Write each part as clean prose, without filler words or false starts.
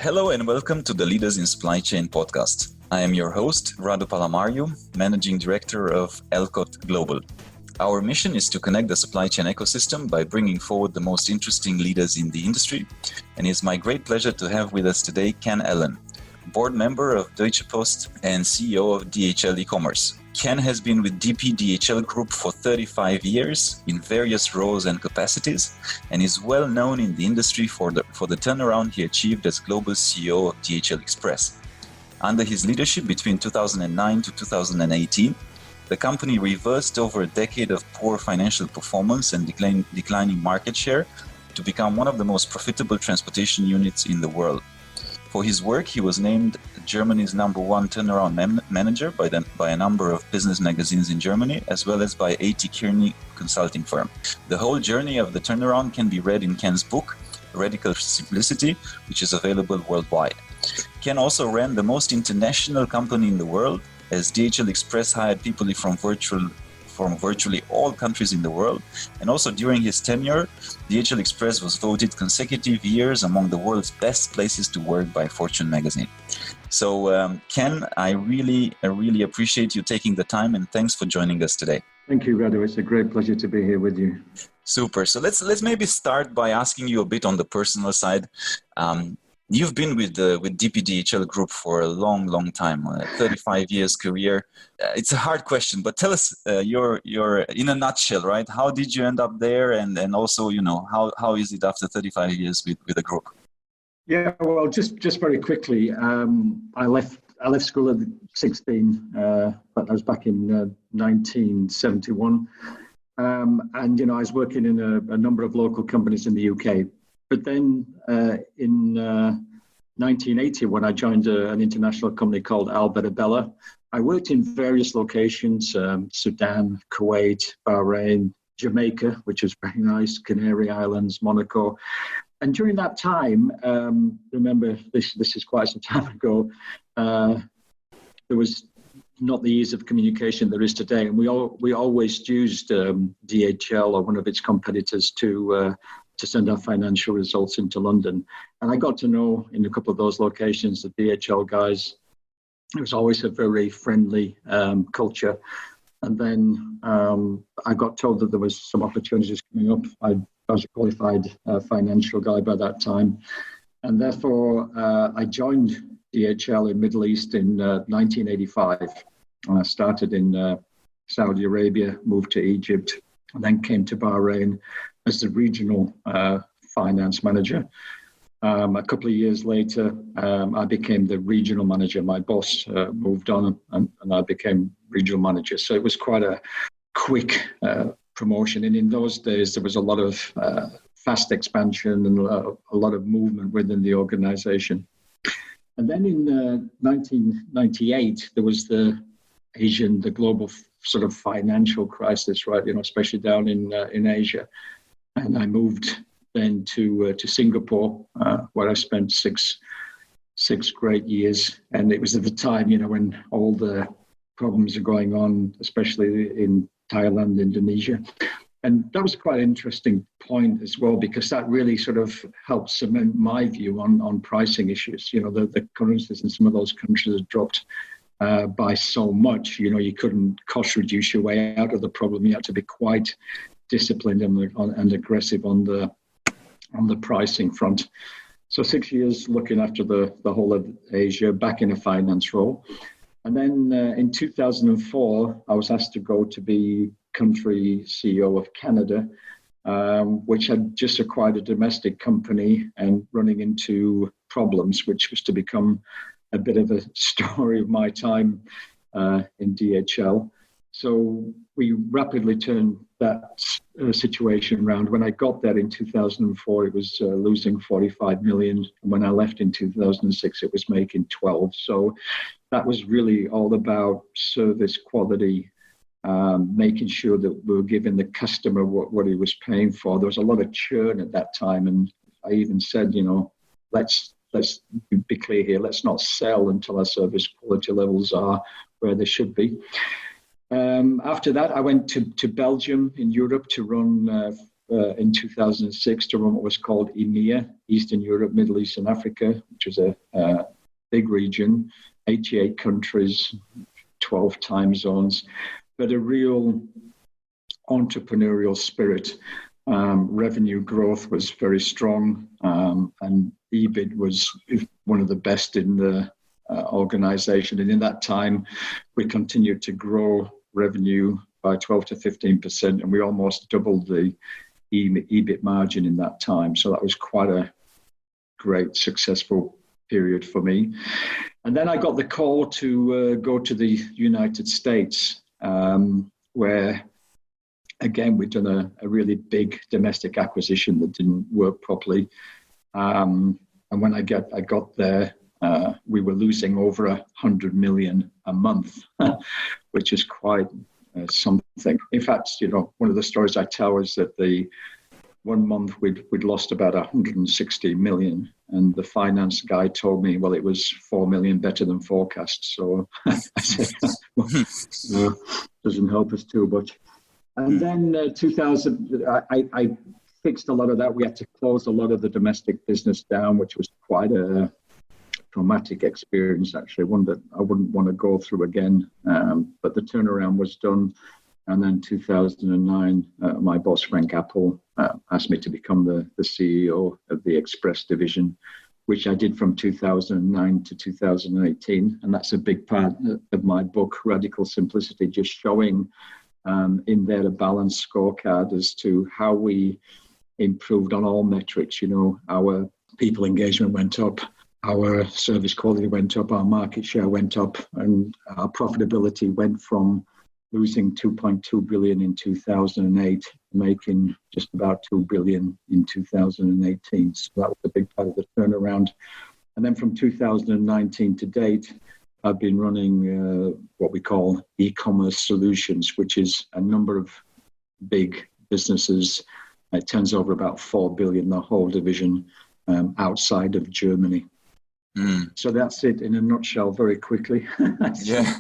Hello and welcome to the Leaders in Supply Chain podcast. I am your host, Radu Palamariu, Managing Director of Elcot Global. Our mission is to connect the supply chain ecosystem by bringing forward the most interesting leaders in the industry. And it's my great pleasure to have with us today Ken Allen, board member of Deutsche Post and CEO of DHL eCommerce. Ken has been with DP DHL Group for 35 years in various roles and capacities, and is well known in the industry for the turnaround he achieved as global CEO of DHL Express. Under his leadership between 2009 to 2018, the company reversed over a decade of poor financial performance and declining market share to become one of the most profitable transportation units in the world. For his work, he was named Germany's number one turnaround manager by a number of business magazines in Germany, as well as by A.T. Kearney consulting firm. The whole journey of the turnaround can be read in Ken's book, Radical Simplicity, which is available worldwide. Ken also ran the most international company in the world, as DHL Express hired people from virtually all countries in the world. And also during his tenure, DHL Express was voted consecutive years among the world's best places to work by Fortune magazine. So Ken, I really appreciate you taking the time, and thanks for joining us today. Thank you, Radu. It's a great pleasure to be here with you. Super. So let's maybe start by asking you a bit on the personal side. You've been with DP DHL Group for a long time, 35 years career. It's a hard question, but tell us your in a nutshell, right? How did you end up there, and also how is it after 35 years with the group? Yeah, well, just very quickly, I left school at 16, but I was back in 1971, and I was working in a number of local companies in the UK. But then in 1980, when I joined an international company called Albertabella, I worked in various locations, Sudan, Kuwait, Bahrain, Jamaica, which was very nice, Canary Islands, Monaco. And during that time, remember, this is quite some time ago, there was not the ease of communication there is today. And we always used DHL or one of its competitors to send our financial results into London. And I got to know in a couple of those locations the DHL guys. It was always a very friendly culture. And then I got told that there was some opportunities coming up. I was a qualified financial guy by that time. And therefore, I joined DHL in Middle East in 1985. I started in Saudi Arabia, moved to Egypt, and then came to Bahrain as the regional finance manager. A couple of years later, I became the regional manager. My boss moved on and I became regional manager. So it was quite a quick promotion. And in those days, there was a lot of fast expansion and a lot of movement within the organization. And then in 1998, there was the global sort of financial crisis, right? Especially down in Asia. And I moved then to Singapore, where I spent six great years. And it was at the time, when all the problems are going on, especially in Thailand, Indonesia. And that was quite an interesting point as well, because that really sort of helped cement my view on pricing issues. The currencies in some of those countries had dropped by so much. You couldn't cost reduce your way out of the problem. You had to be quite disciplined and aggressive on the pricing front. So 6 years looking after the whole of Asia, back in a finance role. And then in 2004, I was asked to go to be country CEO of Canada, which had just acquired a domestic company and running into problems, which was to become a bit of a story of my time in DHL. So we rapidly turned that situation around. When I got there in 2004, it was losing 45 million. And when I left in 2006, it was making 12. So that was really all about service quality, making sure that we were giving the customer what he was paying for. There was a lot of churn at that time. And I even said, let's be clear here. Let's not sell until our service quality levels are where they should be. After that, I went to Belgium in Europe to run in 2006 to run what was called EMEA, Eastern Europe, Middle East and Africa, which was a big region, 88 countries, 12 time zones, but a real entrepreneurial spirit. Revenue growth was very strong, and EBIT was one of the best in the organization. And in that time, we continued to grow revenue by 12 to 15%, and we almost doubled the EBIT margin in that time. So that was quite a great, successful period for me. And then I got the call to go to the United States, where, again, we'd done a really big domestic acquisition that didn't work properly. And when I got there, we were losing over 100 million a month, which is quite something. In fact, one of the stories I tell is that the 1 month we'd lost about 160 million, and the finance guy told me, well, it was 4 million better than forecast. So I said, well, doesn't help us too much. And then 2000, I fixed a lot of that. We had to close a lot of the domestic business down, which was quite a traumatic experience, actually, one that I wouldn't want to go through again. But the turnaround was done. And then 2009, my boss, Frank Apple, asked me to become the CEO of the Express division, which I did from 2009 to 2018. And that's a big part of my book, Radical Simplicity, just showing in there a balanced scorecard as to how we improved on all metrics. Our people engagement went up, our service quality went up, our market share went up, and our profitability went from losing 2.2 billion in 2008, making just about 2 billion in 2018. So that was a big part of the turnaround. And then from 2019 to date, I've been running what we call eCommerce solutions, which is a number of big businesses. It turns over about 4 billion, the whole division, outside of Germany. So that's it in a nutshell, very quickly. Yeah,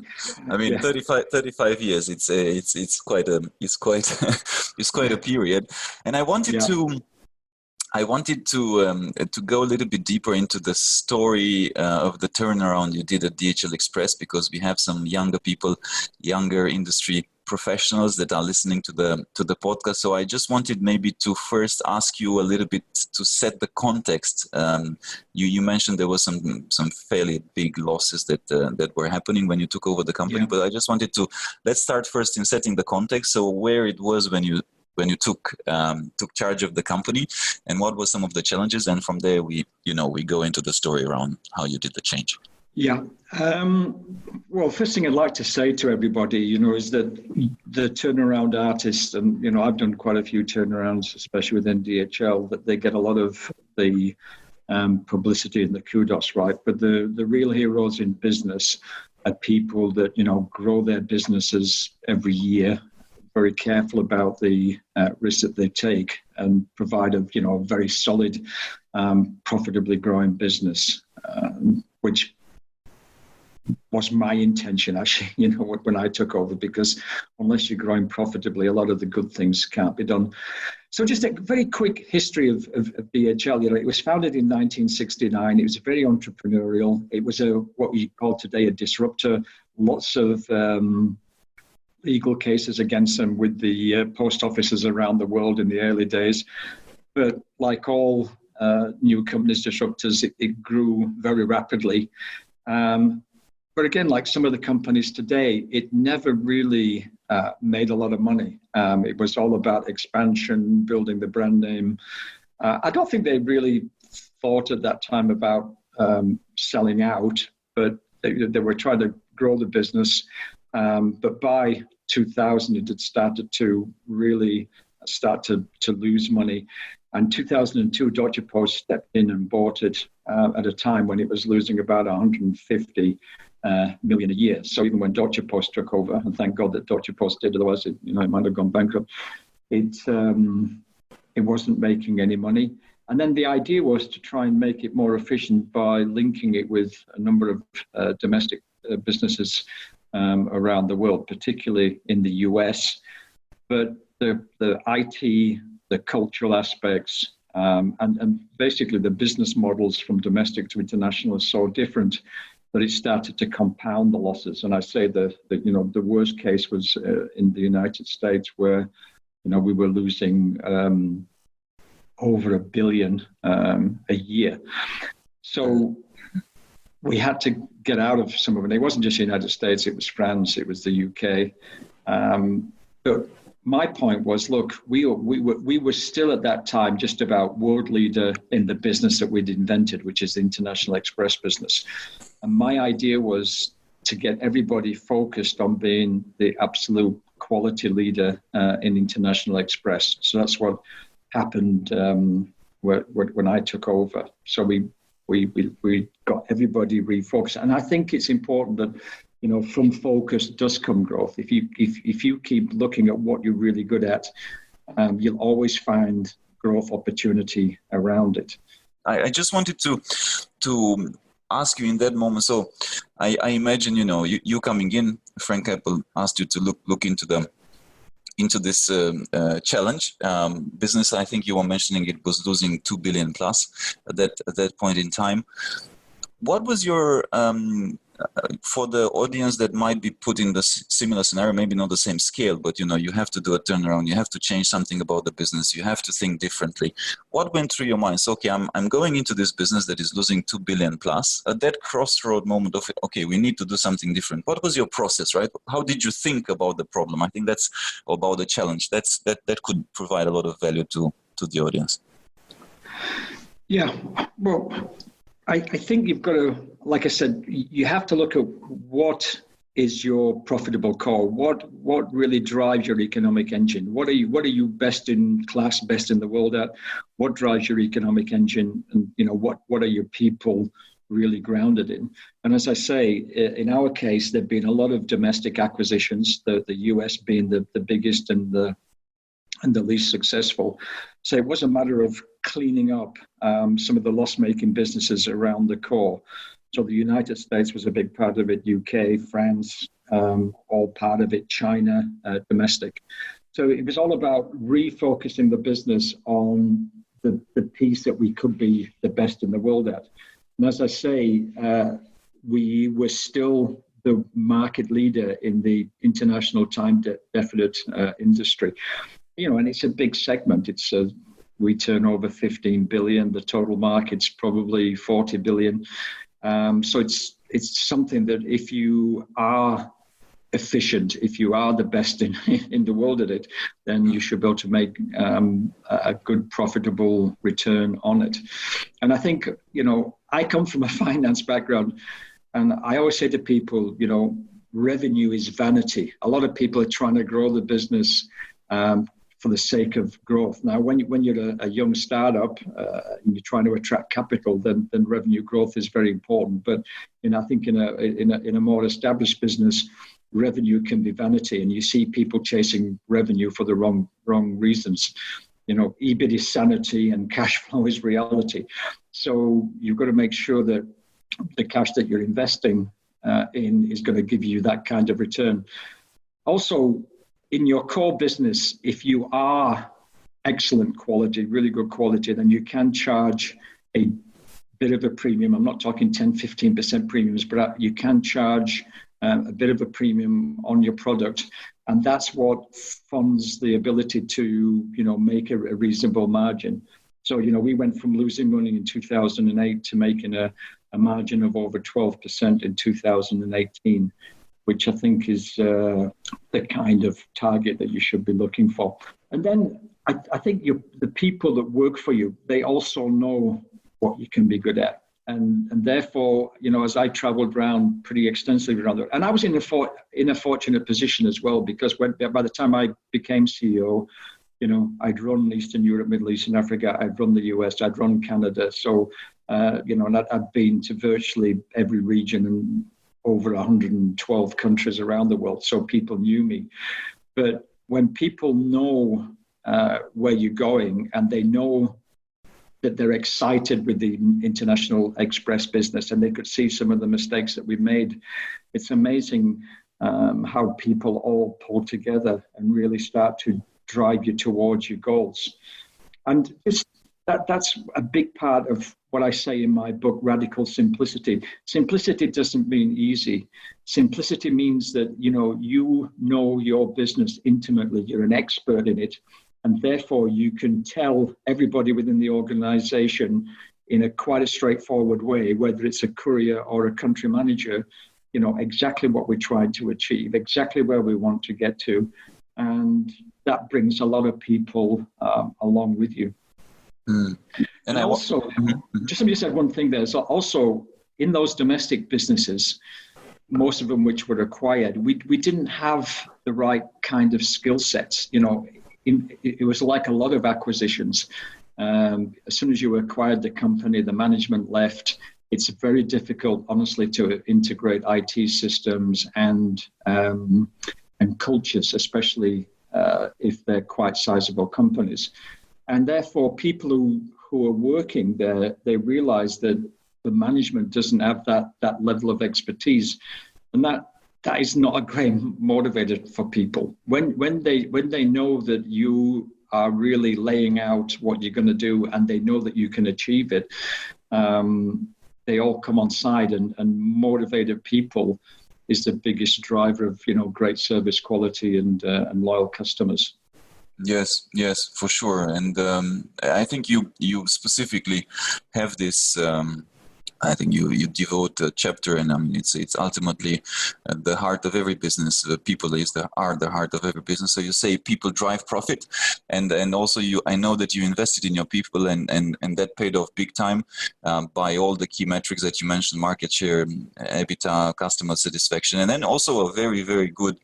I mean, 35 years. It's quite a period. And I wanted to go a little bit deeper into the story of the turnaround you did at DHL Express, because we have some younger people, younger industry professionals that are listening to the podcast. So I just wanted maybe to first ask you a little bit to set the context. You mentioned there was some fairly big losses that were happening when you took over the company, but I just wanted to, let's start first in setting the context. So where it was when you took charge of the company, and what were some of the challenges, and from there we go into the story around how you did the change. Yeah. Well, first thing I'd like to say to everybody, is that the turnaround artists, and, I've done quite a few turnarounds, especially within DHL, that they get a lot of the publicity and the kudos, right? But the real heroes in business are people that, grow their businesses every year, very careful about the risks that they take, and provide a very solid, profitably growing business, which was my intention, actually, when I took over, because unless you're growing profitably, a lot of the good things can't be done. So just a very quick history of DHL. It was founded in 1969. It was very entrepreneurial. It was what we call today a disruptor. Lots of legal cases against them with the post offices around the world in the early days. But like all new companies, disruptors, it grew very rapidly. But again, like some of the companies today, it never really made a lot of money. It was all about expansion, building the brand name. I don't think they really thought at that time about selling out, but they were trying to grow the business. But by 2000, it had started to really start to lose money. And 2002, Deutsche Post stepped in and bought it at a time when it was losing about 150 million a year. So even when Deutsche Post took over, and thank God that Deutsche Post did, otherwise it might have gone bankrupt, it wasn't making any money. And then the idea was to try and make it more efficient by linking it with a number of domestic businesses around the world, particularly in the US. But the IT the cultural aspects, and basically the business models from domestic to international are so different that it started to compound the losses. And I say the worst case was in the United States, where we were losing over $1 billion a year. So we had to get out of some of it. It wasn't just the United States, it was France, it was the UK. But my point was, look, we were still at that time just about world leader in the business that we'd invented, which is the International Express business. And my idea was to get everybody focused on being the absolute quality leader in International Express. So that's what happened when I took over. So we got everybody refocused, and I think it's important that from focus does come growth. If you keep looking at what you're really good at, you'll always find growth opportunity around it. I just wanted to ask you in that moment. So I imagine you coming in, Frank Apple asked you to look into this challenge. Business, I think you were mentioning, it was losing 2 billion plus at that point in time. What was your for the audience that might be put in the similar scenario, maybe not the same scale, but you have to do a turnaround, you have to change something about the business, you have to think differently. What went through your mind? So, okay, I'm going into this business that is losing 2 billion plus. At that crossroad moment of, okay, we need to do something different. What was your process, right? How did you think about the problem? I think that's about the challenge. That could provide a lot of value to the audience. Yeah, well, I think you've got to, like I said, you have to look at what is your profitable core. What really drives your economic engine? What are you best in class, best in the world at? What drives your economic engine? And what are your people really grounded in? And as I say, in our case, there've been a lot of domestic acquisitions. The US being the biggest and the least successful. So it was a matter of cleaning up some of the loss-making businesses around the core. So the United States was a big part of it, UK, France, all part of it, China, domestic. So it was all about refocusing the business on the piece that we could be the best in the world at. And as I say, we were still the market leader in the international time-definite industry. And it's a big segment. We turn over 15 billion. The total market's probably 40 billion. So it's something that if you are efficient, if you are the best in the world at it, then you should be able to make a good profitable return on it. And I think, I come from a finance background, and I always say to people, revenue is vanity. A lot of people are trying to grow the business for the sake of growth. Now, when you're a young startup and you're trying to attract capital, then revenue growth is very important. But I think in a more established business, revenue can be vanity, and you see people chasing revenue for the wrong reasons. EBIT is sanity, and cash flow is reality. So you've got to make sure that the cash that you're investing in is going to give you that kind of return. Also, in your core business, if you are excellent quality, really good quality, then you can charge a bit of a premium. I'm not talking 10, 15% premiums, but you can charge a bit of a premium on your product. And that's what funds the ability to, make a reasonable margin. So, we went from losing money in 2008 to making a margin of over 12% in 2018. Which I think is the kind of target that you should be looking for. And then I think the people that work for you, they also know what you can be good at. And therefore, as I traveled around pretty extensively around and I was in a fortunate position as well, because by the time I became CEO, I'd run Eastern Europe, Middle East and Africa, I'd run the US, I'd run Canada. So, and I'd been to virtually every region and over 112 countries around the world, so people knew me. But when people know where you're going, and they know that they're excited with the International Express business, and they could see some of the mistakes that we've made, it's amazing how people all pull together and really start to drive you towards your goals. And that's a big part of what I say in my book, Radical Simplicity. Simplicity doesn't mean easy. Simplicity means that, you know your business intimately. You're an expert in it. And therefore, you can tell everybody within the organization in a quite a straightforward way, whether it's a courier or a country manager, you know, exactly what we're trying to achieve, exactly where we want to get to. And that brings a lot of people along with you. Mm. And also, just let me just add one thing there. So also in those domestic businesses, most of them which were acquired, we didn't have the right kind of skill sets. You know, it was like a lot of acquisitions. As soon as you acquired the company, the management left. It's very difficult, honestly, to integrate IT systems and cultures, especially if they're quite sizable companies. And therefore, people who are working there, they realize that the management doesn't have that level of expertise. And that is not a great motivator for people. When they know that you are really laying out what you're going to do and they know that you can achieve it, they all come on side, and motivated people is the biggest driver of, you know, great service quality and loyal customers. Yes, for sure. And I think you specifically have this. I think you devote a chapter, and I mean it's ultimately the heart of every business. People are the heart of every business. So you say people drive profit, and also I know that you invested in your people, and that paid off big time by all the key metrics that you mentioned: market share, EBITDA, customer satisfaction, and then also a very, very good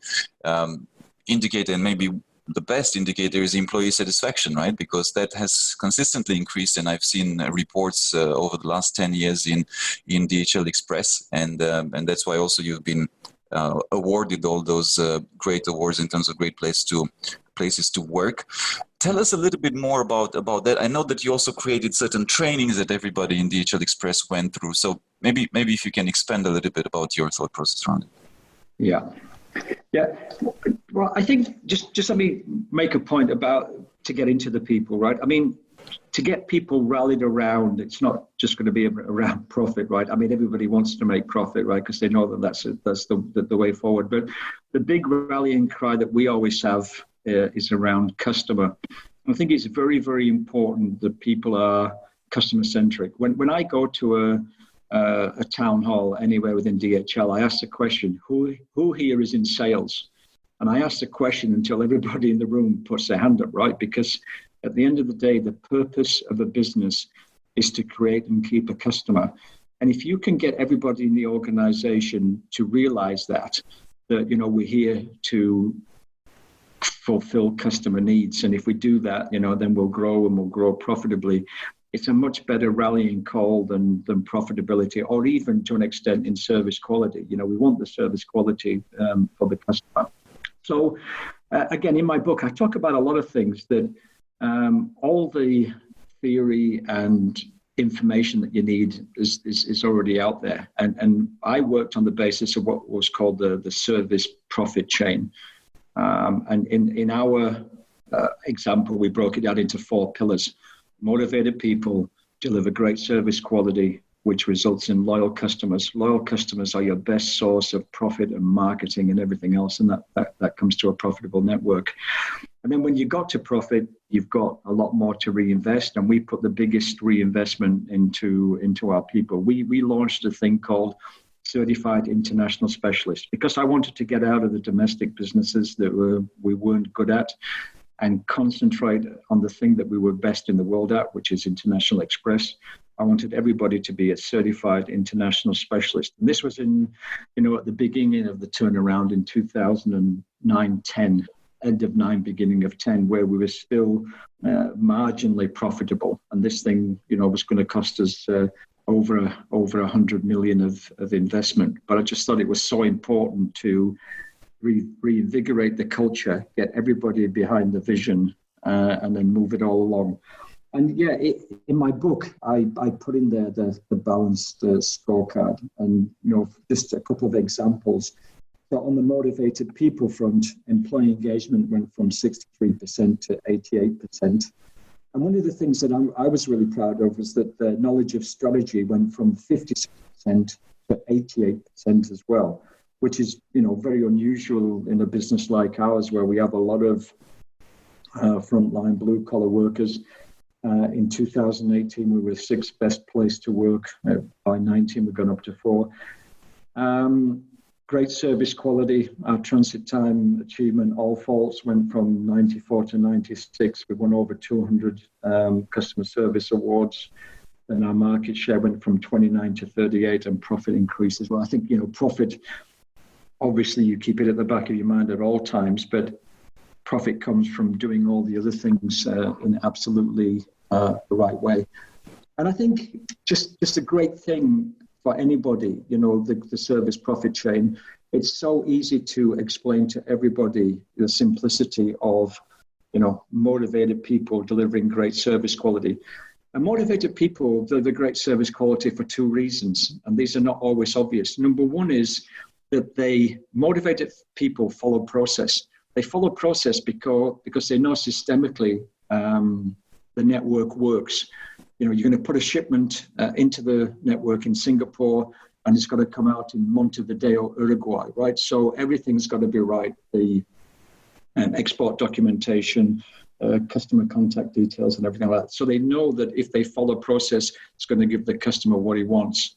indicator, and maybe the best indicator is employee satisfaction, right? Because that has consistently increased, and I've seen reports over the last 10 years in DHL Express, and that's why also you've been awarded all those great awards in terms of great places to work. Tell us a little bit more about that. I know that you also created certain trainings that everybody in DHL Express went through. So maybe if you can expand a little bit about your thought process around it. Yeah. Well, I think just let me make a point to get into the people, right? I mean, to get people rallied around, it's not just going to be around profit, right? I mean, everybody wants to make profit, right? Because they know that that's the way forward. But the big rallying cry that we always have is around customer. I think it's very, very important that people are customer-centric. When I go to a town hall anywhere within DHL, I ask the question, who here is in sales? And I ask the question until everybody in the room puts their hand up, right? Because at the end of the day, the purpose of a business is to create and keep a customer. And if you can get everybody in the organization to realize that, you know, we're here to fulfill customer needs. And if we do that, you know, then we'll grow, and we'll grow profitably. It's a much better rallying call than profitability, or even to an extent in service quality. You know, we want the service quality for the customer. So again, in my book, I talk about a lot of things that all the theory and information that you need is already out there. And I worked on the basis of what was called the service profit chain. And in our example, we broke it out into 4 pillars. Motivated people deliver great service quality, which results in loyal customers. Loyal customers are your best source of profit and marketing and everything else, and that comes to a profitable network. And then when you got to profit, you've got a lot more to reinvest, and we put the biggest reinvestment into our people. We launched a thing called Certified International Specialist, because I wanted to get out of the domestic businesses that we weren't good at, and concentrate on the thing that we were best in the world at, which is International Express. I wanted everybody to be a certified international specialist. And this was at the beginning of the turnaround in 2009-10, end of 9, beginning of 10, where we were still marginally profitable. And this thing, was going to cost us over 100 million of investment. But I just thought it was so important to reinvigorate the culture, get everybody behind the vision, and then move it all along. And yeah, in my book, I put in there the balanced scorecard, and just a couple of examples. But on the motivated people front, employee engagement went from 63% to 88%. And one of the things that I was really proud of was that the knowledge of strategy went from 56% to 88% as well, which is, very unusual in a business like ours, where we have a lot of frontline blue-collar workers. In 2018, we were sixth best place to work. By 19, we've gone up to 4. Great service quality. Our transit time achievement, all faults, went from 94 to 96. We won over 200 customer service awards. And our market share went from 29 to 38, and profit increased as well. I think, profit, obviously you keep it at the back of your mind at all times, but profit comes from doing all the other things in absolutely the right way. And I think just a great thing for anybody, the service profit chain. It's so easy to explain to everybody the simplicity of, motivated people delivering great service quality. And motivated people deliver great service quality for 2 reasons, and these are not always obvious. Number one is that motivated people follow process. They follow process because they know systemically the network works. You're going to put a shipment into the network in Singapore, and it's got to come out in Montevideo, Uruguay, right? So everything's got to be right. The export documentation, customer contact details, and everything like that. So they know that if they follow process, it's going to give the customer what he wants.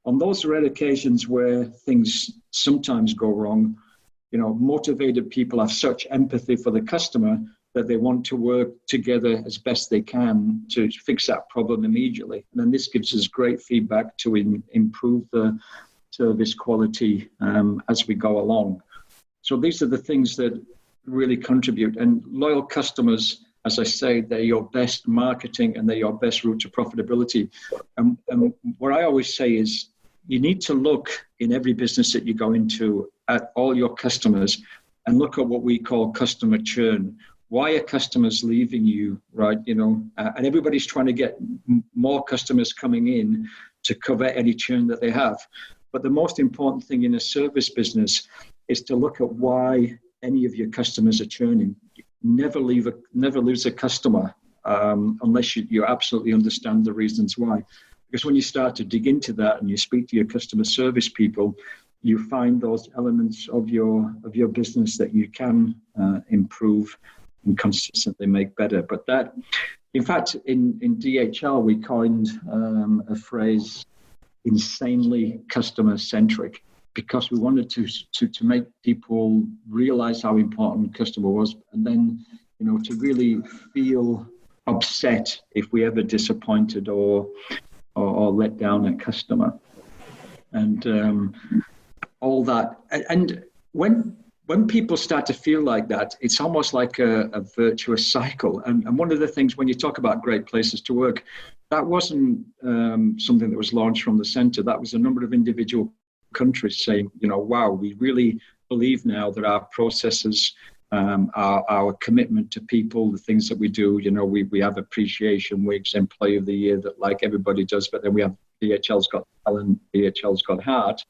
On those rare occasions where things sometimes go wrong, motivated people have such empathy for the customer that they want to work together as best they can to fix that problem immediately. And then this gives us great feedback to improve the service quality as we go along. So these are the things that really contribute. And loyal customers, as I say, they're your best marketing and they're your best route to profitability. And what I always say is you need to look in every business that you go into at all your customers and look at what we call customer churn. Why are customers leaving you, right? And everybody's trying to get more customers coming in to cover any churn that they have. But the most important thing in a service business is to look at why any of your customers are churning. Never lose a customer unless you absolutely understand the reasons why. Because when you start to dig into that and you speak to your customer service people, you find those elements of your business that you can improve and consistently make better. But that, in fact, in DHL, we coined a phrase, insanely customer-centric, because we wanted to make people realize how important customer was, and then, to really feel upset if we ever disappointed or let down a customer. And all that. And when people start to feel like that, it's almost like a virtuous cycle. And one of the things, when you talk about great places to work, that wasn't something that was launched from the center. That was a number of individual countries saying, wow, we really believe now that our processes, our commitment to people, the things that we do, we have appreciation weeks, employee of the year, that like everybody does, but then we have DHL's got talent, DHL's got heart.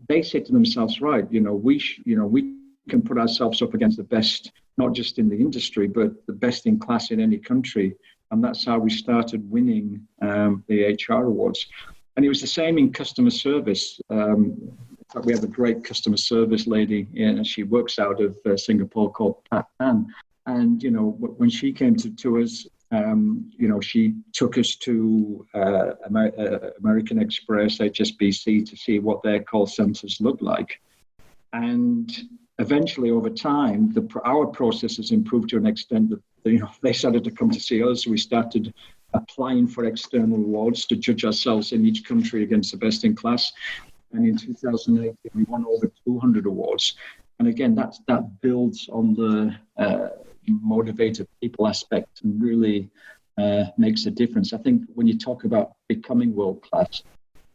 They said to themselves, right, we can put ourselves up against the best, not just in the industry, but the best in class in any country. And that's how we started winning the HR awards. And it was the same in customer service. We have a great customer service lady, and she works out of Singapore, called Pat Tan. And, when she came to us, she took us to American Express, HSBC, to see what their call centers look like. And eventually, over time, our processes improved to an extent that they started to come to see us. We started applying for external awards to judge ourselves in each country against the best in class. And in 2018, we won over 200 awards. And again, that builds on the motivated people aspect and really makes a difference. I think when you talk about becoming world class,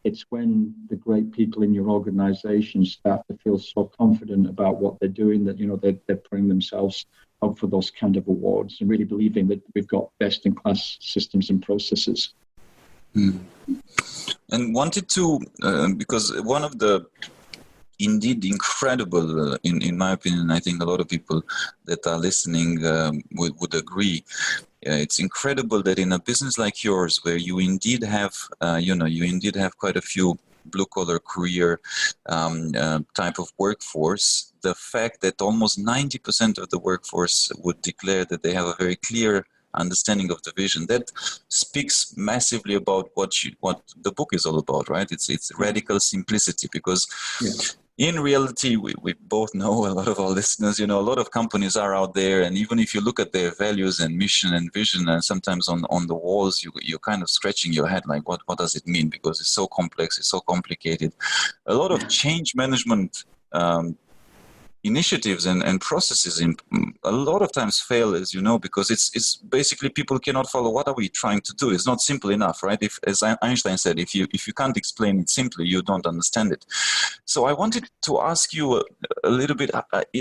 it's when the great people in your organization start to feel so confident about what they're doing that they're putting themselves up for those kind of awards and really believing that we've got best in class systems and processes. And wanted to, because one of the indeed incredible. In my opinion, I think a lot of people that are listening would agree. It's incredible that in a business like yours, where you indeed have, quite a few blue-collar career type of workforce, the fact that almost 90% of the workforce would declare that they have a very clear understanding of the vision, that speaks massively about what the book is all about, right? It's radical simplicity, because in reality, we both know, a lot of our listeners, a lot of companies are out there, and even if you look at their values and mission and vision, and sometimes on the walls, you're kind of scratching your head like, what does it mean? Because it's so complex, it's so complicated. A lot of change management initiatives and processes a lot of times fail, as you know, because it's basically people cannot follow what are we trying to do. It's not simple enough, right? If, as Einstein said, if you can't explain it simply, you don't understand it. So I wanted to ask you a little bit,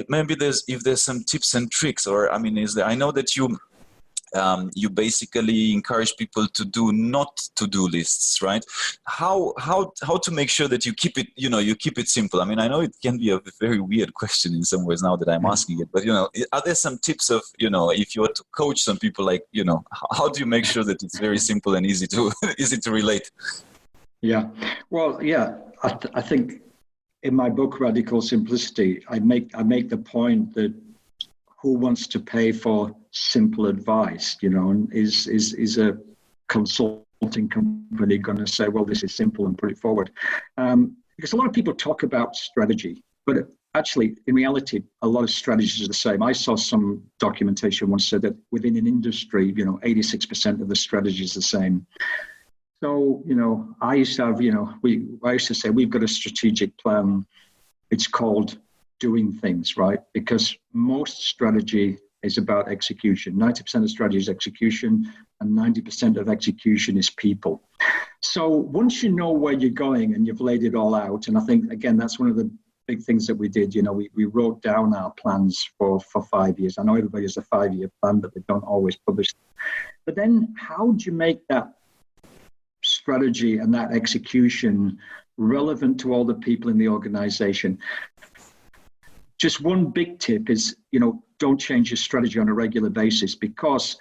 maybe if there's some tips and tricks, or I know that you basically encourage people to do not to-do lists, right? How to make sure that you keep it simple? I know it can be a very weird question in some ways now that I'm asking it, but are there some tips of, if you were to coach some people, like, how do you make sure that it's very simple and easy to relate? Yeah, well, yeah, I think in my book, Radical Simplicity, I make the point that who wants to pay for simple advice, and is a consulting company going to say, well, this is simple and put it forward? Because a lot of people talk about strategy, but actually, in reality, a lot of strategies are the same. I saw some documentation once said that within an industry, 86% of the strategy is the same. So, I used to have, I used to say, we've got a strategic plan. It's called doing things, right? Because most strategy is about execution. 90% of strategy is execution, and 90% of execution is people. So once you know where you're going and you've laid it all out, and I think, again, that's one of the big things that we did, we wrote down our plans for 5 years. I know everybody has a 5-year plan, but they don't always publish them. But then how do you make that strategy and that execution relevant to all the people in the organization? Just one big tip is, don't change your strategy on a regular basis, because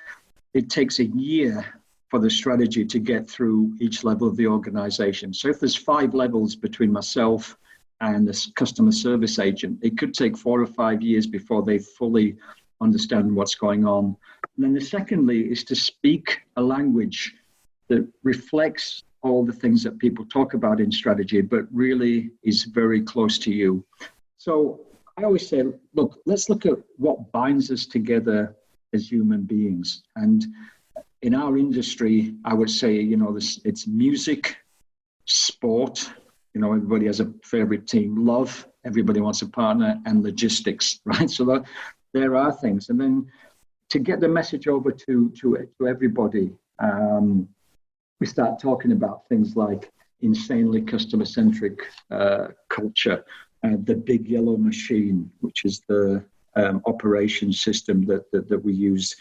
it takes a year for the strategy to get through each level of the organization. So if there's 5 levels between myself and the customer service agent, it could take 4 or 5 years before they fully understand what's going on. And then the secondly is to speak a language that reflects all the things that people talk about in strategy, but really is very close to you. So I always say, look, let's look at what binds us together as human beings. And in our industry, I would say, it's music, sport, everybody has a favorite team, love, everybody wants a partner, and logistics, right? So there are things. And then to get the message over to everybody, we start talking about things like insanely customer-centric culture, the big yellow machine, which is the operation system that we use,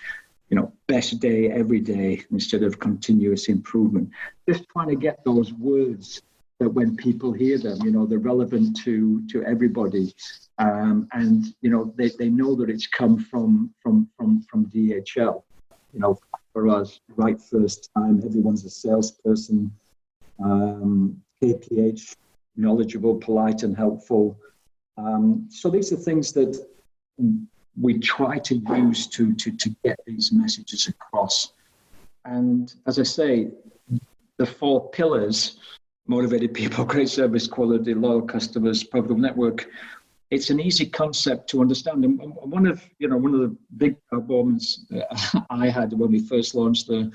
best day every day instead of continuous improvement. Just trying to get those words that when people hear them, they're relevant to everybody, and they know that it's come from DHL. For us, right first time, everyone's a salesperson. KPH, knowledgeable, polite, and helpful. So these are things that we try to use to get these messages across. And as I say, the 4 pillars: motivated people, great service quality, loyal customers, profitable network. It's an easy concept to understand. And one of the big moments I had when we first launched the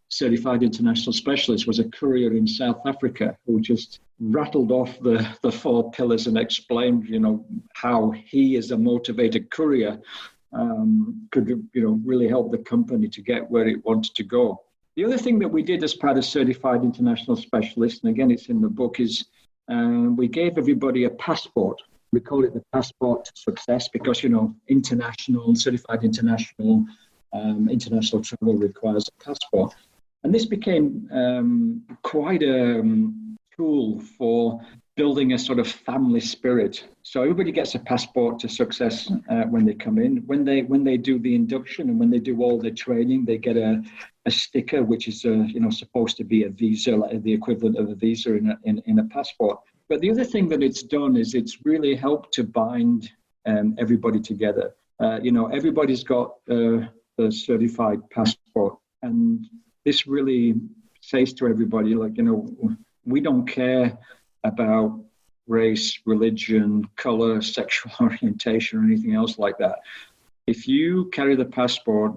Certified International Specialist was a courier in South Africa who just rattled off the 4 pillars and explained, how he, as a motivated courier, could, really help the company to get where it wanted to go. The other thing that we did as part of Certified International Specialist, and again, it's in the book, is we gave everybody a passport. We call it the passport to success because, international, certified international, international travel requires a passport. And this became quite a tool for building a sort of family spirit. So everybody gets a passport to success when they come in. When they do the induction and when they do all the training, they get a sticker, which is supposed to be a visa, like the equivalent of a visa in a passport. But the other thing that it's done is it's really helped to bind everybody together. Everybody's got a certified passport, and this really says to everybody, we don't care about race, religion, color, sexual orientation, or anything else like that. If you carry the passport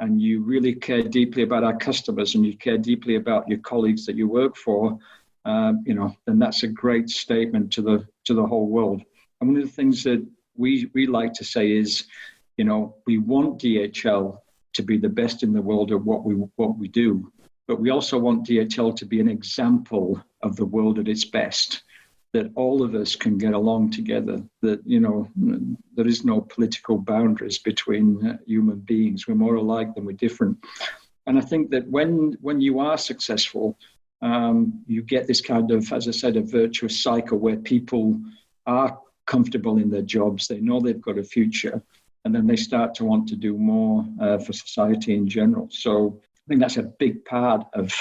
and you really care deeply about our customers and you care deeply about your colleagues that you work for, then that's a great statement to the whole world. And one of the things that we like to say is, we want DHL to be the best in the world at what we do, but we also want DHL to be an example of the world at its best, that all of us can get along together, that, there is no political boundaries between human beings. We're more alike than we're different. And I think that when you are successful, you get this kind of, as I said, a virtuous cycle where people are comfortable in their jobs. They know they've got a future, and then they start to want to do more for society in general. So I think that's a big part of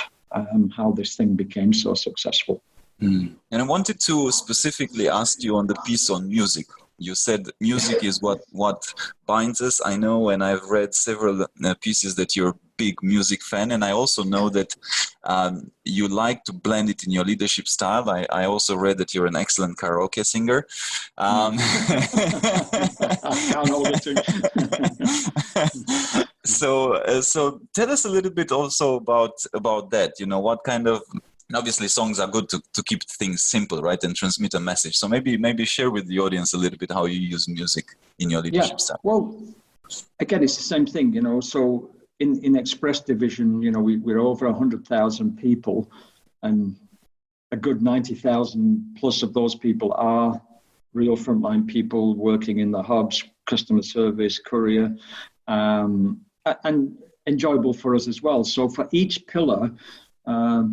how this thing became so successful. And I wanted to specifically ask you on the piece on music. You said music is what binds us. I know, and I've read several pieces that you're a big music fan, and I also know that you like to blend it in your leadership style. I also read that you're an excellent karaoke singer. I can't hold it to. So tell us a little bit also about that. What kind of, obviously songs are good to keep things simple, right, and transmit a message. So maybe share with the audience a little bit how you use music in your leadership style. Well, again, it's the same thing, so in Express division, we're over 100,000 people, and a good 90,000 plus of those people are real frontline people working in the hubs, customer service, courier, and enjoyable for us as well. So for each pillar,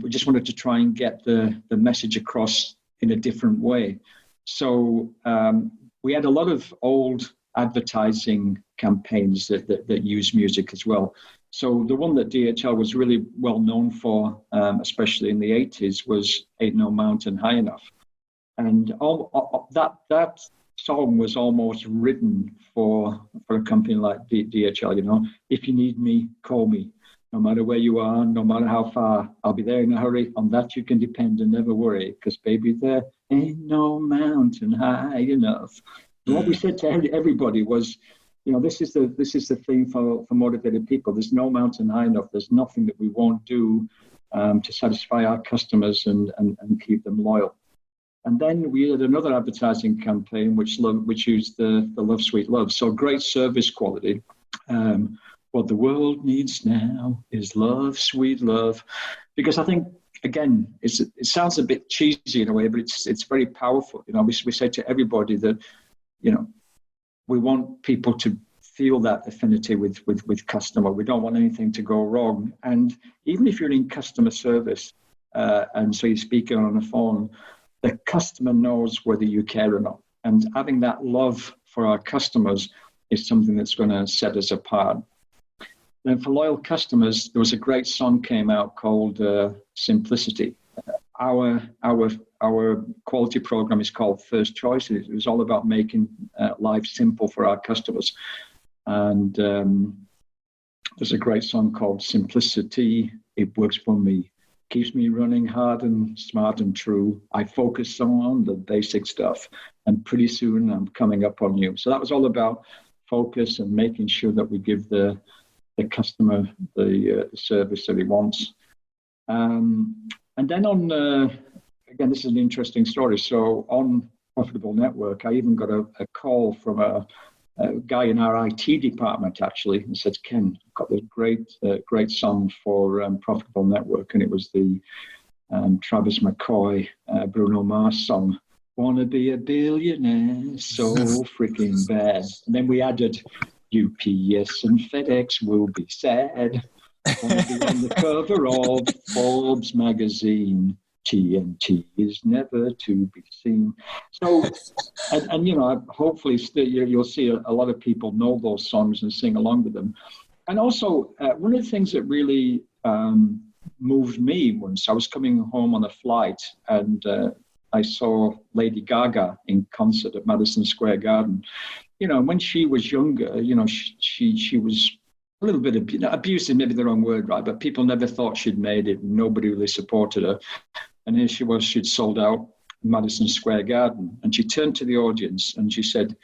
we just wanted to try and get the message across in a different way. So we had a lot of old advertising campaigns that use music as well. So the one that DHL was really well known for, especially in the 80s, was Ain't No Mountain High Enough. And that song was almost written for a company like DHL, if you need me, call me. No matter where you are, no matter how far, I'll be there in a hurry. On that you can depend and never worry, because baby, there ain't no mountain high enough. And what we said to everybody was, this is the thing for motivated people. There's no mountain high enough. There's nothing that we won't do to satisfy our customers and keep them loyal. And then we had another advertising campaign which used the Love Sweet Love. So great service quality. What the world needs now is love, sweet love. Because I think, again, it sounds a bit cheesy in a way, but it's very powerful. We say to everybody that, we want people to feel that affinity with customer. We don't want anything to go wrong. And even if you're in customer service, and so you're speaking on a phone, the customer knows whether you care or not. And having that love for our customers is something that's going to set us apart. And for loyal customers, there was a great song came out called Simplicity. Our quality program is called First Choice. It was all about making life simple for our customers. And there's a great song called Simplicity. It works for me. Keeps me running hard and smart and true. I focus on the basic stuff. And pretty soon I'm coming up on you. So that was all about focus and making sure that we give the customer the service that he wants. And then on, again, this is an interesting story. So on Profitable Network, I even got a call from a guy in our IT department, actually, and said, Ken, I've got this great song for Profitable Network. And it was the Travis McCoy, Bruno Mars song, Wanna Be a Billionaire, so freaking bad. And then we added, UPS and FedEx will be sad. Want to be on the cover of Forbes magazine. TNT is never to be seen. So, and hopefully you'll see a lot of people know those songs and sing along with them. And also, one of the things that really moved me once, I was coming home on a flight and I saw Lady Gaga in concert at Madison Square Garden. When she was younger, she was a little bit abusive, maybe the wrong word, right? But people never thought she'd made it. Nobody really supported her. And here she was, she'd sold out Madison Square Garden. And she turned to the audience and she said,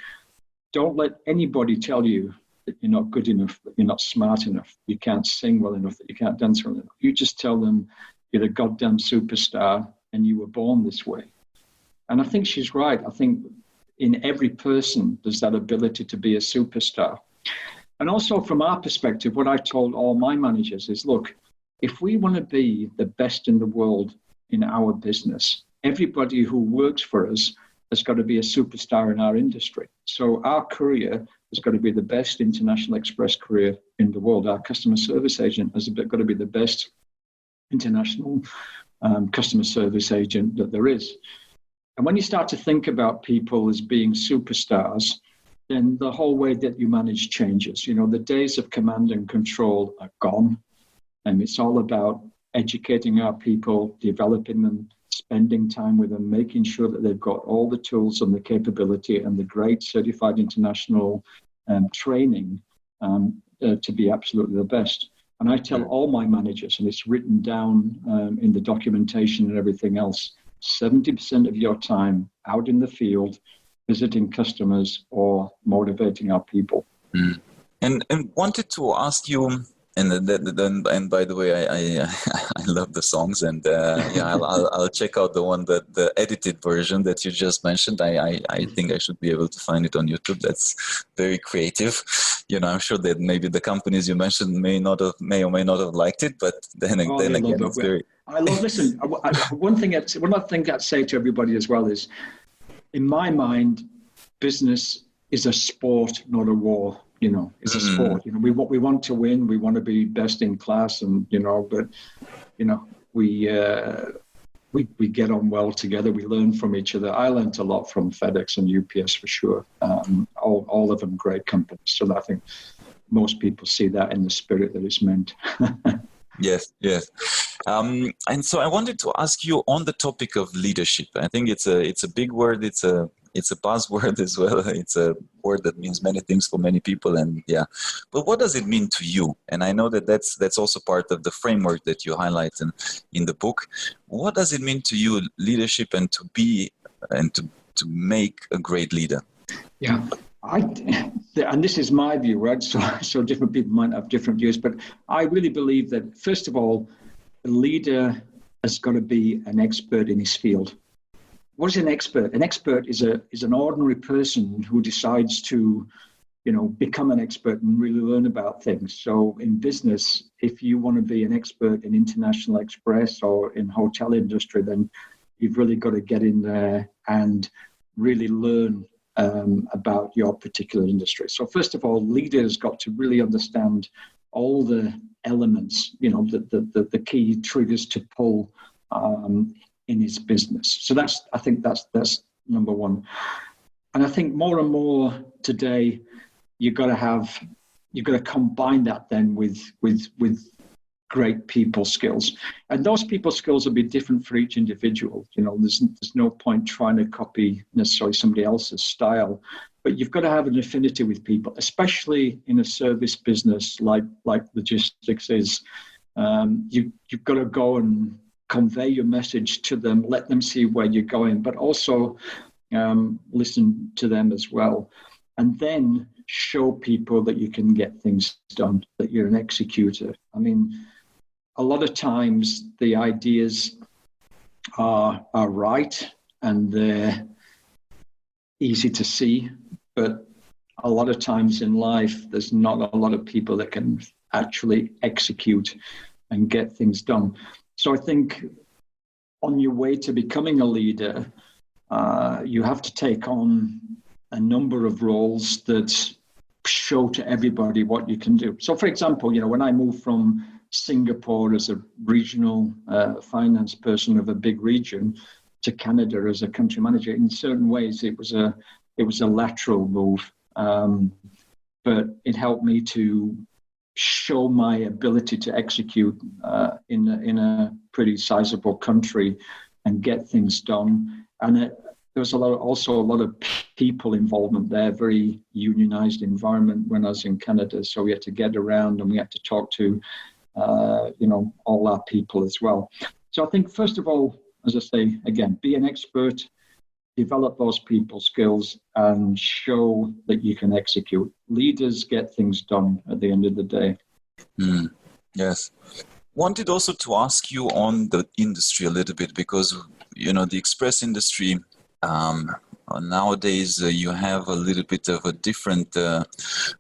"Don't let anybody tell you that you're not good enough, that you're not smart enough, you can't sing well enough, that you can't dance well enough. You just tell them you're a goddamn superstar and you were born this way." And I think she's right. I think in every person, there's that ability to be a superstar. And also from our perspective, what I told all my managers is, look, if we want to be the best in the world in our business, everybody who works for us has got to be a superstar in our industry. So our courier has got to be the best international express courier in the world. Our customer service agent has got to be the best international customer service agent that there is. And when you start to think about people as being superstars, then the whole way that you manage changes. The days of command and control are gone. And it's all about educating our people, developing them, spending time with them, making sure that they've got all the tools and the capability and the great certified international training to be absolutely the best. And I tell all my managers, and it's written down in the documentation and everything else, 70% of your time out in the field, visiting customers or motivating our people. And wanted to ask you, and by the way, I love the songs, and I'll check out the edited version that you just mentioned. I think I should be able to find it on YouTube. That's very creative. I'm sure that maybe the companies you mentioned may or may not have liked it, but then again, it's very. I love. Listen, one thing I'd say to everybody as well is, in my mind, business is a sport, not a war. It's a sport. We want to win. We want to be best in class, and but we get on well together. We learn from each other. I learned a lot from FedEx and UPS for sure. All of them great companies. So I think most people see that in the spirit that it's meant. Yes. And so I wanted to ask you on the topic of leadership. I think it's a big word. It's a buzzword as well. It's a word that means many things for many people, and but what does it mean to you? And I know that's also part of the framework that you highlight in the book. What does it mean to you, leadership, and to be and to make a great leader? Yeah. And this is my view, right? So different people might have different views, but I really believe that, first of all, a leader has got to be an expert in his field. What is an expert? An expert is an ordinary person who decides to, become an expert and really learn about things. So in business, if you want to be an expert in international express or in hotel industry, then you've really got to get in there and really learn about your particular industry. So first of all, leaders got to really understand all the elements, the key triggers to pull in his business. So I think that's number one. And I think more and more today, you've got to combine that then with great people skills. And those people skills will be different for each individual. There's no point trying to copy necessarily somebody else's style, but you've got to have an affinity with people, especially in a service business like logistics is. You've got to go and convey your message to them, let them see where you're going, but also listen to them as well. And then show people that you can get things done, that you're an executor. I mean, a lot of times the ideas are right and they're easy to see, but a lot of times in life, there's not a lot of people that can actually execute and get things done. So I think on your way to becoming a leader, you have to take on a number of roles that show to everybody what you can do. So for example, when I moved from Singapore as a regional finance person of a big region to Canada as a country manager. In certain ways, it was a lateral move, but it helped me to show my ability to execute in a pretty sizable country and get things done. And there was also a lot of people involvement there, very unionized environment when I was in Canada. So we had to get around and we had to talk to, all our people as well. So I think, first of all, as I say, again, be an expert, develop those people skills, and show that you can execute. Leaders get things done at the end of the day. Yes. Wanted also to ask you on the industry a little bit, because, the express industry, nowadays you have a little bit of a different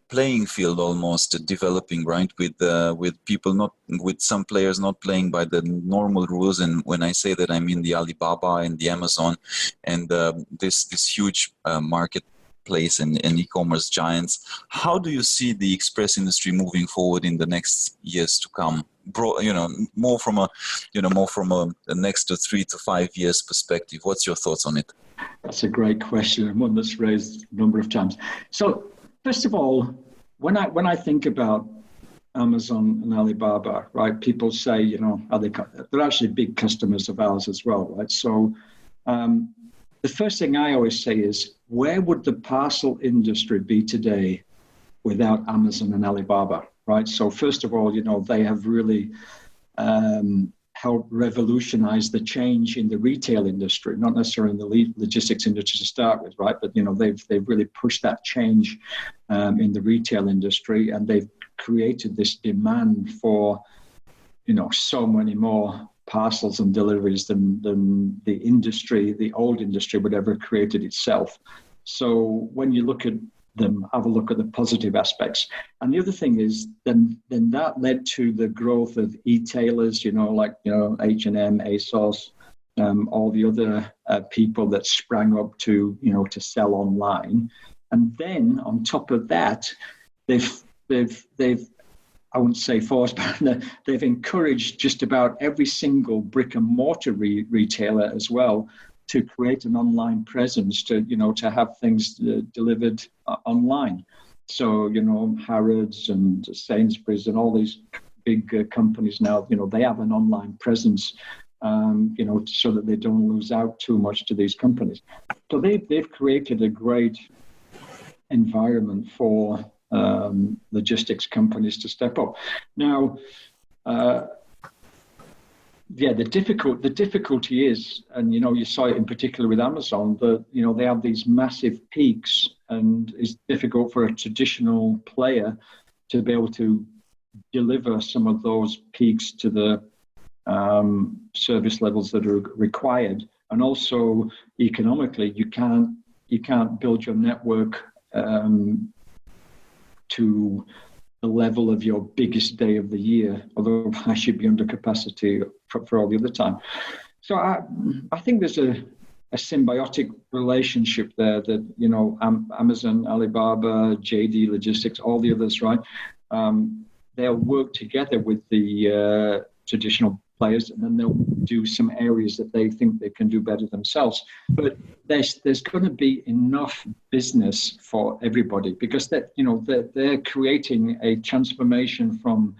playing field almost developing, right? With people with some players not playing by the normal rules, and when I say that, I mean the Alibaba and the Amazon, and this huge marketplace and e-commerce giants. How do you see the express industry moving forward in the next years to come? More from a next 3 to 5 years perspective. What's your thoughts on it? That's a great question, and one that's raised a number of times. So, first of all, when I think about Amazon and Alibaba, right, people say, they're actually big customers of ours as well, right? So, the first thing I always say is, where would the parcel industry be today without Amazon and Alibaba, right? So, first of all, they have really helped revolutionize the change in the retail industry, not necessarily in the logistics industry to start with, right? But they've really pushed that change in the retail industry, and they've created this demand for so many more parcels and deliveries than the industry, the old industry, would ever created itself. So when you look at them, have a look at the positive aspects. And the other thing is, then that led to the growth of e-tailers, like H&M, ASOS, all the other people that sprang up to sell online. And then on top of that, they've I wouldn't say forced, but they've encouraged just about every single brick and mortar retailer as well to create an online presence, to have things delivered online. So Harrods and Sainsbury's and all these big companies now, they have an online presence, so that they don't lose out too much to these companies. So they've created a great environment for logistics companies to step up. Now, the difficulty is, and you saw it in particular with Amazon, that they have these massive peaks, and it's difficult for a traditional player to be able to deliver some of those peaks to the service levels that are required. And also economically, you can't build your network to the level of your biggest day of the year, although I should be under capacity for all the other time. So I think there's a symbiotic relationship there that, Amazon, Alibaba, JD Logistics, all the others, right? They'll work together with the traditional players, and then they'll do some areas that they think they can do better themselves. But there's going to be enough business for everybody, because they're creating a transformation from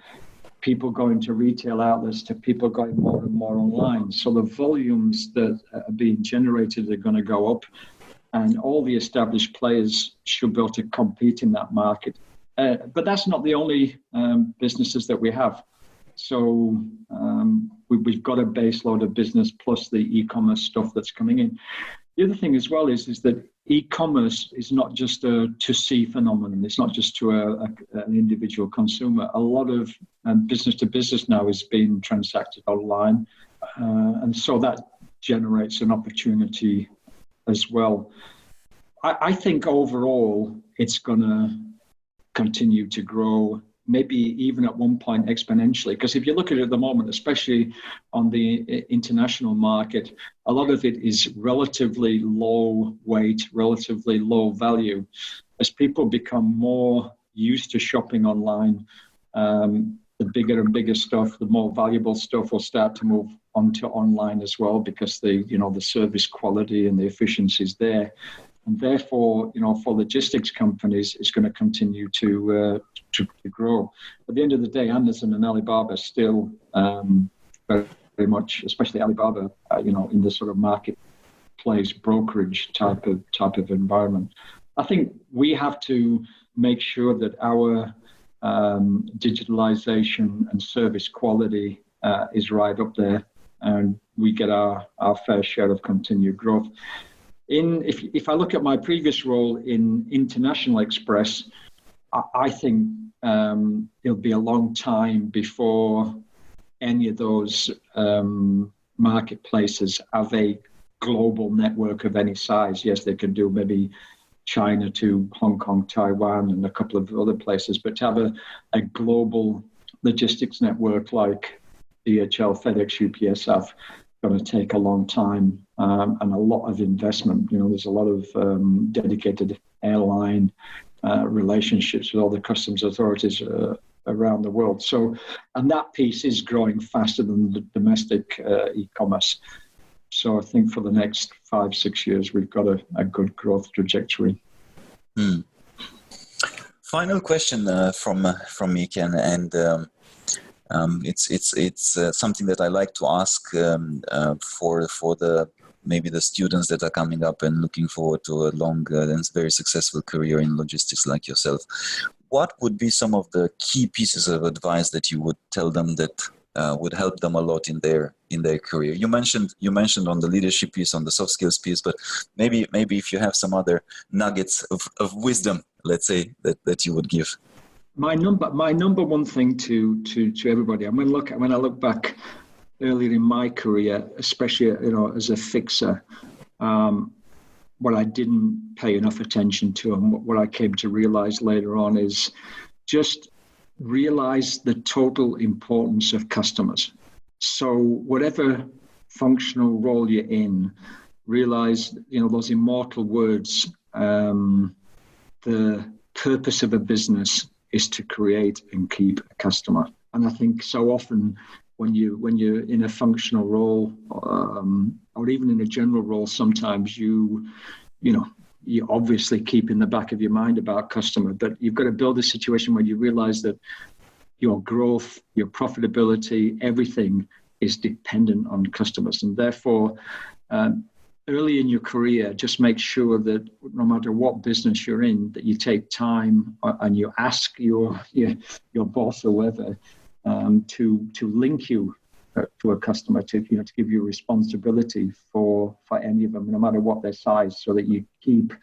people going to retail outlets to people going more and more online. So the volumes that are being generated are going to go up, and all the established players should be able to compete in that market. But that's not the only businesses that we have. So we've got a base load of business plus the e-commerce stuff that's coming in. The other thing as well is that e-commerce is not just a to-see phenomenon. It's not just to an individual consumer. A lot of business to business now is being transacted online. And so that generates an opportunity as well. I think overall it's going to continue to grow, maybe even at one point exponentially. Because if you look at it at the moment, especially on the international market, a lot of it is relatively low weight, relatively low value. As people become more used to shopping online, the the bigger and bigger stuff, the more valuable stuff will start to move onto online as well, because the service quality and the efficiency is there. And therefore, for logistics companies, it's going to continue to grow. At the end of the day, Amazon and Alibaba still very much, especially Alibaba, in the sort of marketplace brokerage type of environment. I think we have to make sure that our digitalization and service quality is right up there, and we get our fair share of continued growth. If I look at my previous role in International Express, I think it'll be a long time before any of those marketplaces have a global network of any size. Yes, they can do maybe China to Hong Kong, Taiwan, and a couple of other places, but to have a global logistics network like DHL, FedEx, UPS have going to take a long time and a lot of investment. There's a lot of dedicated airline relationships with all the customs authorities around the world. So, and that piece is growing faster than the domestic e-commerce. So I think for the next 5-6 years, we've got a good growth trajectory. Final question from me, Ken, and it's something that I like to ask for maybe the students that are coming up and looking forward to a long and very successful career in logistics like yourself. What would be some of the key pieces of advice that you would tell them that would help them a lot in their career? You mentioned on the leadership piece, on the soft skills piece, but maybe if you have some other nuggets of wisdom, let's say, that you would give. My number one thing to everybody, when I look back earlier in my career, especially as a fixer, what I didn't pay enough attention to, and what I came to realize later on, is just realize the total importance of customers. So whatever functional role you're in, realize those immortal words. The purpose of a business is to create and keep a customer. And I think so often when you're in a functional role, or even in a general role, sometimes you obviously keep in the back of your mind about customer, but you've got to build a situation where you realize that your growth, your profitability, everything is dependent on customers. And therefore, early in your career, just make sure that no matter what business you're in, that you take time and you ask your boss or whoever to link you to a customer, to give you responsibility for any of them, no matter what their size, so that you keep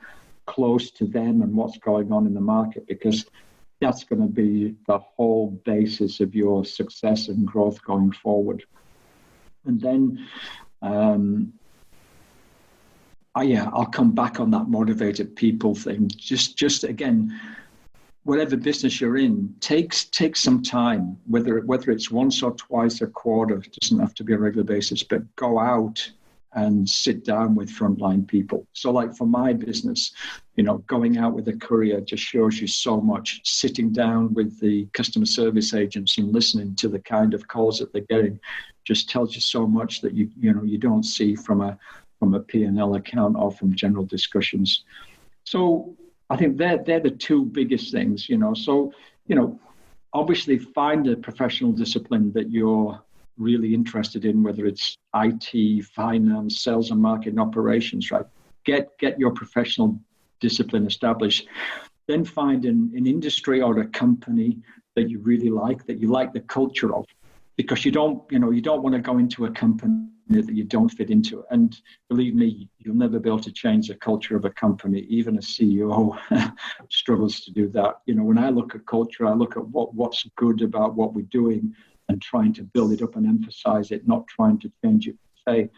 close to them and what's going on in the market, because that's going to be the whole basis of your success and growth going forward. And then I'll come back on that motivated people thing. Just again, whatever business you're in, takes some time, whether it's once or twice a quarter. It doesn't have to be a regular basis, but go out and sit down with frontline people. So like for my business, going out with a courier just shows you so much. Sitting down with the customer service agents and listening to the kind of calls that they're getting just tells you so much that you don't see from a P&L account or from general discussions. So I think they're the two biggest things, So, obviously find a professional discipline that you're really interested in, whether it's IT, finance, sales and marketing, operations, right? Get your professional discipline established. Then find an industry or a company that you really like, that you like the culture of, because you don't want to go into a company that you don't fit into. And believe me, you'll never be able to change the culture of a company. Even a CEO struggles to do that. When I look at culture, I look at what's good about what we're doing and trying to build it up and emphasize it, not trying to change it per se.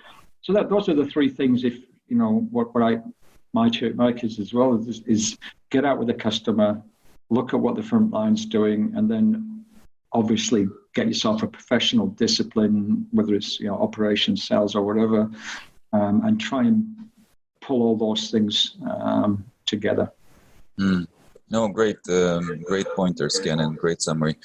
So those are the three things. If my kids as well is get out with the customer, look at what the front line's doing, and then obviously get yourself a professional discipline, whether it's operations, sales, or whatever, and try and pull all those things together. No, great pointers, Ken, and great summary.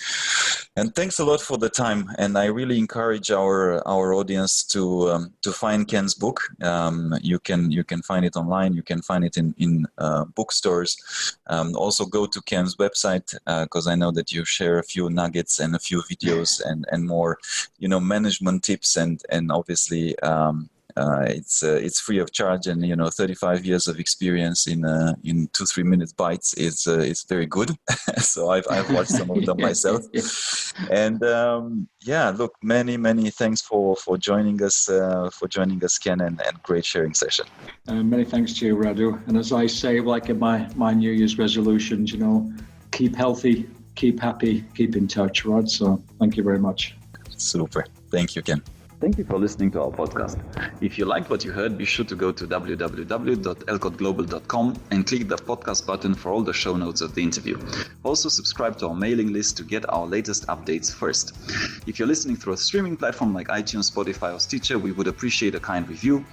And thanks a lot for the time. And I really encourage our audience to find Ken's book. You can find it online. You can find it in bookstores. Also go to Ken's website because I know that you share a few nuggets and a few videos and more, management tips and obviously. It's free of charge, and 35 years of experience in 2-3 minute bites is very good. So I've watched some of them myself, and look, many thanks for joining us, Ken, and great sharing session. Many thanks to you, Radu. And as I say, like in my New Year's resolutions, keep healthy, keep happy, keep in touch, right? So thank you very much. Super. Thank you, Ken. Thank you for listening to our podcast. If you liked what you heard, be sure to go to www.elcotglobal.com and click the podcast button for all the show notes of the interview. Also, subscribe to our mailing list to get our latest updates first. If you're listening through a streaming platform like iTunes, Spotify, or Stitcher, we would appreciate a kind review.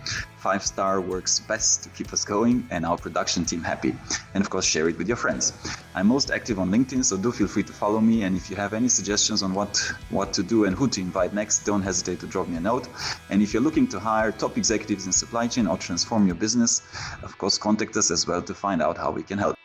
5-star works best to keep us going and our production team happy. And of course, share it with your friends. I'm most active on LinkedIn, so do feel free to follow me. And if you have any suggestions on what to do and who to invite next, don't hesitate to drop me a note. And if you're looking to hire top executives in supply chain or transform your business, of course, contact us as well to find out how we can help.